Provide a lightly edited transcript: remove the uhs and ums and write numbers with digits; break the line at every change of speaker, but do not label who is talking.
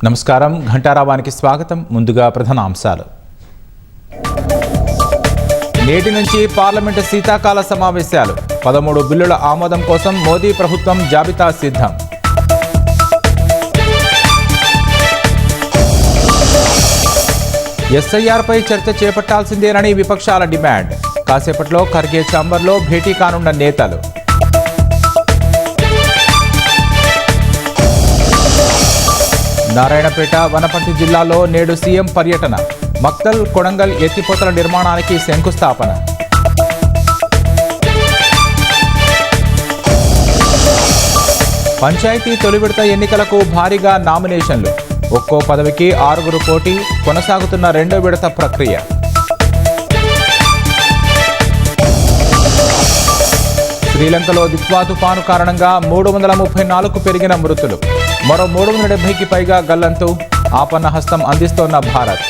నమస్కారం ఘంటారావానికి స్వాగతం. ముందుగా ప్రధాన అంశాలు. నేటి నుంచి పార్లమెంటు శీతాకాల సమావేశాలు. 13 బిల్లుల ఆమోదం కోసం మోదీ ప్రభుత్వం జాబితా సిద్ధం. ఎస్ఐఆర్పై చర్చ చేపట్టాల్సిందేనని విపక్షాల డిమాండ్. కాసేపట్లో ఖర్గే ఛాంబర్లో భేటీ కానున్న నేతలు. నారాయణపేట, వనపర్తి జిల్లాలో నేడు సీఎం పర్యటన. మక్తల్, కొడంగల్ ఎత్తిపోతల నిర్మాణానికి శంకుస్థాపన. పంచాయతీ తొలి విడత ఎన్నికలకు భారీగా నామినేషన్లు. ఒక్కో పదవికి 6 పోటీ. కొనసాగుతున్న రెండో విడత ప్రక్రియ. శ్రీలంకలో దిత్వా తుఫాను కారణంగా 334కు పెరిగిన మృతులు. మరో 370కి పైగా గల్లంతు. ఆపన్న హస్తం అందిస్తోన్న భారత్.